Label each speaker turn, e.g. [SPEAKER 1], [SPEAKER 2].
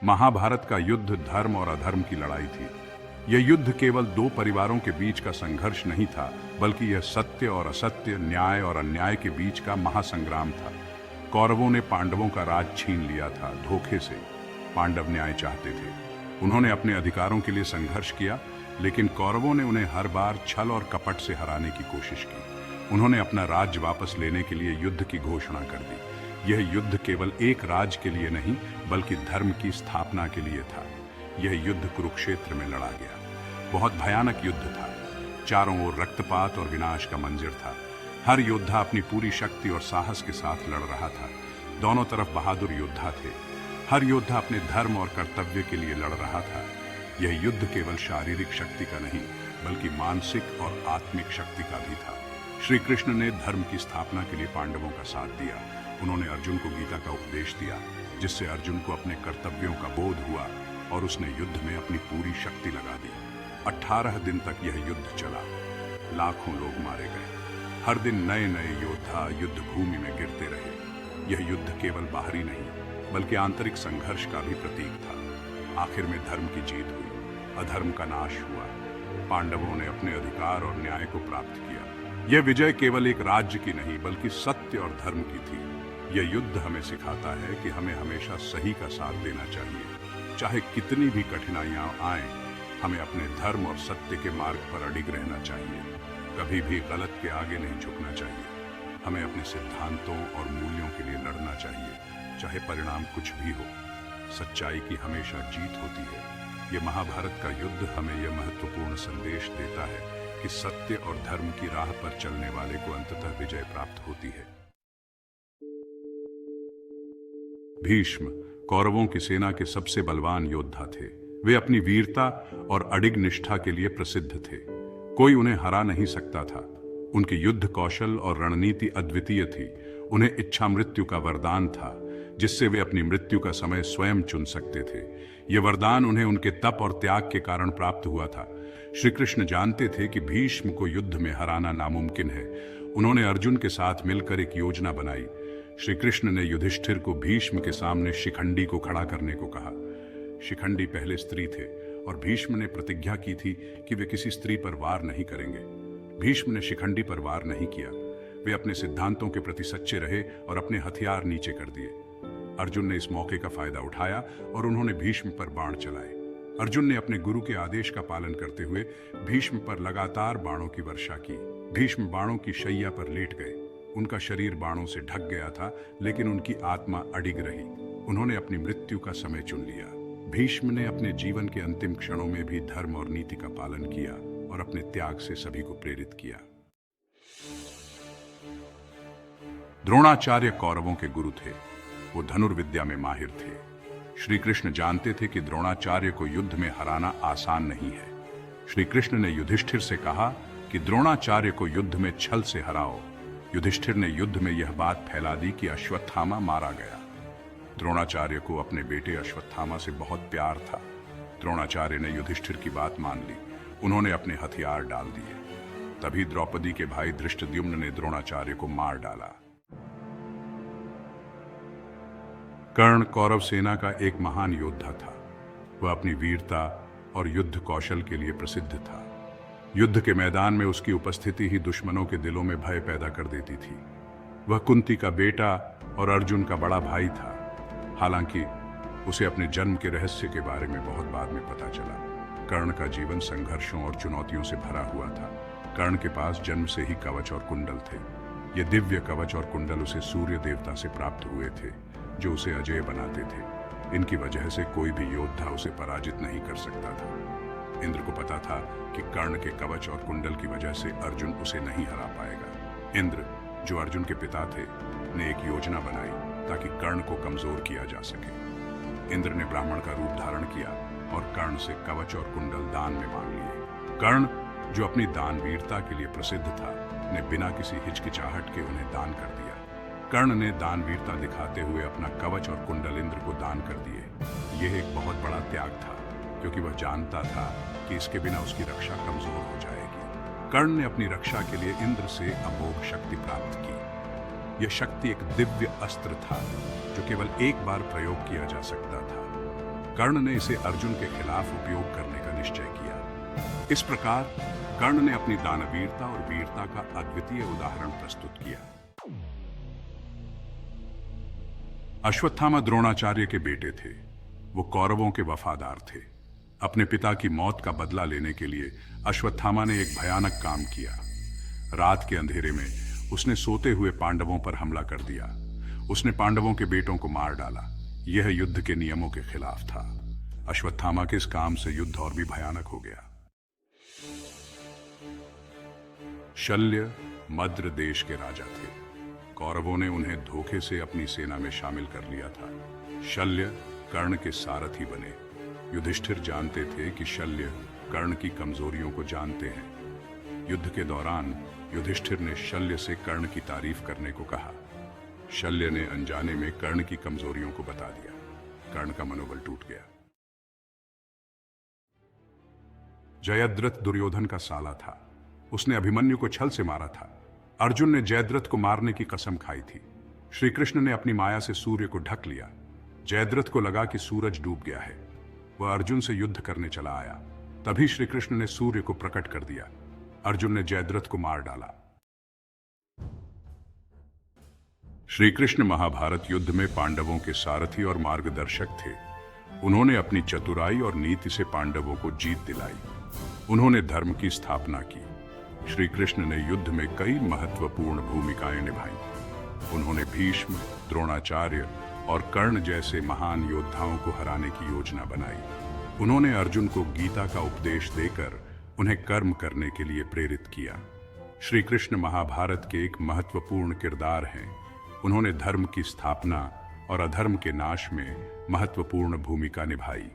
[SPEAKER 1] महाभारत का युद्ध धर्म और अधर्म की लड़ाई थी। यह युद्ध केवल दो परिवारों के बीच का संघर्ष नहीं था, बल्कि यह सत्य और असत्य, न्याय और अन्याय के बीच का महासंग्राम था। कौरवों ने पांडवों का राज छीन लिया था धोखे से। पांडव न्याय चाहते थे। उन्होंने अपने अधिकारों के लिए संघर्ष किया, लेकिन कौरवों ने उन्हें हर बार छल और कपट से हराने की कोशिश की। उन्होंने अपना राज्य वापस लेने के लिए युद्ध की घोषणा कर दी। यह युद्ध केवल एक राज्य के लिए नहीं, बल्कि धर्म की स्थापना के लिए था। यह युद्ध कुरुक्षेत्र में लड़ा गया। बहुत भयानक युद्ध था। चारों ओर रक्तपात और विनाश का मंजर था। हर योद्धा अपनी पूरी शक्ति और साहस के साथ लड़ रहा था। दोनों तरफ बहादुर योद्धा थे। हर योद्धा अपने धर्म और कर्तव्य के लिए लड़ रहा था। यह युद्ध केवल शारीरिक शक्ति का नहीं, बल्कि मानसिक और आत्मिक शक्ति का भी था। श्री कृष्ण ने धर्म की स्थापना के लिए पांडवों का साथ दिया। उन्होंने अर्जुन को गीता का उपदेश दिया, जिससे अर्जुन को अपने कर्तव्यों का बोध हुआ और उसने युद्ध में अपनी पूरी शक्ति लगा दी। 18 दिन तक यह युद्ध चला। लाखों लोग मारे गए। हर दिन नए नए योद्धा युद्ध भूमि में गिरते रहे। यह युद्ध केवल बाहरी नहीं, बल्कि आंतरिक संघर्ष का भी प्रतीक था। आखिर में धर्म की जीत हुई, अधर्म का नाश हुआ। पांडवों ने अपने अधिकार और न्याय को प्राप्त किया। यह विजय केवल एक राज्य की नहीं, बल्कि सत्य और धर्म की थी। यह युद्ध हमें सिखाता है कि हमें हमेशा सही का साथ देना चाहिए। चाहे कितनी भी कठिनाइयां आएं, हमें अपने धर्म और सत्य के मार्ग पर अडिग रहना चाहिए। कभी भी गलत के आगे नहीं झुकना चाहिए। हमें अपने सिद्धांतों और मूल्यों के लिए लड़ना चाहिए, चाहे परिणाम कुछ भी हो। सच्चाई की हमेशा जीत होती है। यह महाभारत का युद्ध हमें यह महत्वपूर्ण संदेश देता है कि सत्य और धर्म की राह पर चलने वाले को अंततः विजय प्राप्त होती है। भीष्म कौरवों की सेना के सबसे बलवान योद्धा थे। वे अपनी वीरता और अडिग निष्ठा के लिए प्रसिद्ध थे। कोई उन्हें हरा नहीं सकता था। उनके युद्ध कौशल और रणनीति अद्वितीय थी। उन्हें इच्छा मृत्यु का वरदान था, जिससे वे अपनी मृत्यु का समय स्वयं चुन सकते थे। यह वरदान उन्हें उनके तप और त्याग के कारण प्राप्त हुआ था। श्री कृष्ण जानते थे कि भीष्म को युद्ध में हराना नामुमकिन है। उन्होंने अर्जुन के साथ मिलकर एक योजना बनाई। श्री कृष्ण ने युधिष्ठिर को भीष्म के सामने शिखंडी को खड़ा करने को कहा। शिखंडी पहले स्त्री थे और भीष्म ने प्रतिज्ञा की थी कि वे किसी स्त्री पर वार नहीं करेंगे। भीष्म ने शिखंडी पर वार नहीं किया। वे अपने सिद्धांतों के प्रति सच्चे रहे और अपने हथियार नीचे कर दिए। अर्जुन ने इस मौके का फायदा उठाया और उन्होंने भीष्म पर बाण चलाए। अर्जुन ने अपने गुरु के आदेश का पालन करते हुए भीष्म पर लगातार बाणों की वर्षा की। भीष्म बाणों की शैया पर लेट गए। उनका शरीर बाणों से ढक गया था, लेकिन उनकी आत्मा अडिग रही। उन्होंने अपनी मृत्यु का समय चुन लिया। भीष्म ने अपने जीवन के अंतिम क्षणों में भी धर्म और नीति का पालन किया और अपने त्याग से सभी को प्रेरित किया। द्रोणाचार्य कौरवों के गुरु थे। वो धनुर्विद्या में माहिर थे। श्री कृष्ण जानते थे कि द्रोणाचार्य को युद्ध में हराना आसान नहीं है। श्री कृष्ण ने युधिष्ठिर से कहा कि द्रोणाचार्य को युद्ध में छल से हराओ। युधिष्ठिर ने युद्ध में यह बात फैला दी कि अश्वत्थामा मारा गया। द्रोणाचार्य को अपने बेटे अश्वत्थामा से बहुत प्यार था। द्रोणाचार्य ने युधिष्ठिर की बात मान ली। उन्होंने अपने हथियार डाल दिए। तभी द्रौपदी के भाई धृष्टद्युम्न ने द्रोणाचार्य को मार डाला। कर्ण कौरव सेना का एक महान योद्धा था। वह अपनी वीरता और युद्ध कौशल के लिए प्रसिद्ध था। युद्ध के मैदान में उसकी उपस्थिति ही दुश्मनों के दिलों में भय पैदा कर देती थी। वह कुंती का बेटा और अर्जुन का बड़ा भाई था। हालांकि उसे अपने जन्म के रहस्य के बारे में बहुत बाद में पता चला। कर्ण का जीवन संघर्षों और चुनौतियों से भरा हुआ था। कर्ण के पास जन्म से ही कवच और कुंडल थे। ये दिव्य कवच और कुंडल उसे सूर्य देवता से प्राप्त हुए थे, जो उसे अजेय बनाते थे। इनकी वजह से कोई भी योद्धा उसे पराजित नहीं कर सकता था। इंद्र को पता था कि कर्ण के कवच और कुंडल की वजह से अर्जुन उसे नहीं हरा पाएगा। इंद्र, जो अर्जुन के पिता थे, ने एक योजना बनाई ताकि कर्ण को कमजोर किया जा सके। इंद्र ने ब्राह्मण का रूप धारण किया और कर्ण से कवच और कुंडल दान में मांग लिए। कर्ण, जो अपनी दानवीरता के लिए प्रसिद्ध था, ने बिना किसी हिचकिचाहट के उन्हें दान कर दिया। कर्ण ने दानवीरता दिखाते हुए अपना कवच और कुंडल इंद्र को दान कर दिए। यह एक बहुत बड़ा त्याग था, क्योंकि वह जानता था कि इसके बिना उसकी रक्षा कमजोर हो जाएगी। कर्ण ने अपनी रक्षा के लिए इंद्र से अमोघ शक्ति प्राप्त की। यह शक्ति एक दिव्य अस्त्र था, जो केवल एक बार प्रयोग किया जा सकता था। कर्ण ने इसे अर्जुन के खिलाफ उपयोग करने का निश्चय किया। इस प्रकार कर्ण ने अपनी दानवीरता और वीरता का अद्वितीय उदाहरण प्रस्तुत किया। अश्वत्थामा द्रोणाचार्य के बेटे थे। वो कौरवों के वफादार थे। अपने पिता की मौत का बदला लेने के लिए अश्वत्थामा ने एक भयानक काम किया। रात के अंधेरे में उसने सोते हुए पांडवों पर हमला कर दिया। उसने पांडवों के बेटों को मार डाला। यह युद्ध के नियमों के खिलाफ था। अश्वत्थामा के इस काम से युद्ध और भी भयानक हो गया। शल्य मद्र देश के राजा थे। कौरवों ने उन्हें धोखे से अपनी सेना में शामिल कर लिया था। शल्य कर्ण के सारथी बने। युधिष्ठिर जानते थे कि शल्य कर्ण की कमजोरियों को जानते हैं। युद्ध के दौरान युधिष्ठिर ने शल्य से कर्ण की तारीफ करने को कहा। शल्य ने अनजाने में कर्ण की कमजोरियों को बता दिया। कर्ण का मनोबल टूट गया। जयद्रथ दुर्योधन का साला था। उसने अभिमन्यु को छल से मारा था। अर्जुन ने जयद्रथ को मारने की कसम खाई थी। श्री कृष्ण ने अपनी माया से सूर्य को ढक लिया। जयद्रथ को लगा कि सूरज डूब गया है। वह अर्जुन से युद्ध करने चला आया। तभी श्री कृष्ण ने सूर्य को प्रकट कर दिया। अर्जुन ने जयद्रथ को मार डाला। श्री कृष्ण महाभारत युद्ध में पांडवों के सारथी और मार्गदर्शक थे। उन्होंने अपनी चतुराई और नीति से पांडवों को जीत दिलाई। उन्होंने धर्म की स्थापना की। श्री कृष्ण ने युद्ध में कई महत्वपूर्ण भूमिकाएं निभाई। उन्होंने भीष्म, द्रोणाचार्य और कर्ण जैसे महान योद्धाओं को हराने की योजना बनाई। उन्होंने अर्जुन को गीता का उपदेश देकर उन्हें कर्म करने के लिए प्रेरित किया। श्री कृष्ण महाभारत के एक महत्वपूर्ण किरदार हैं। उन्होंने धर्म की स्थापना और अधर्म के नाश में महत्वपूर्ण भूमिका निभाई।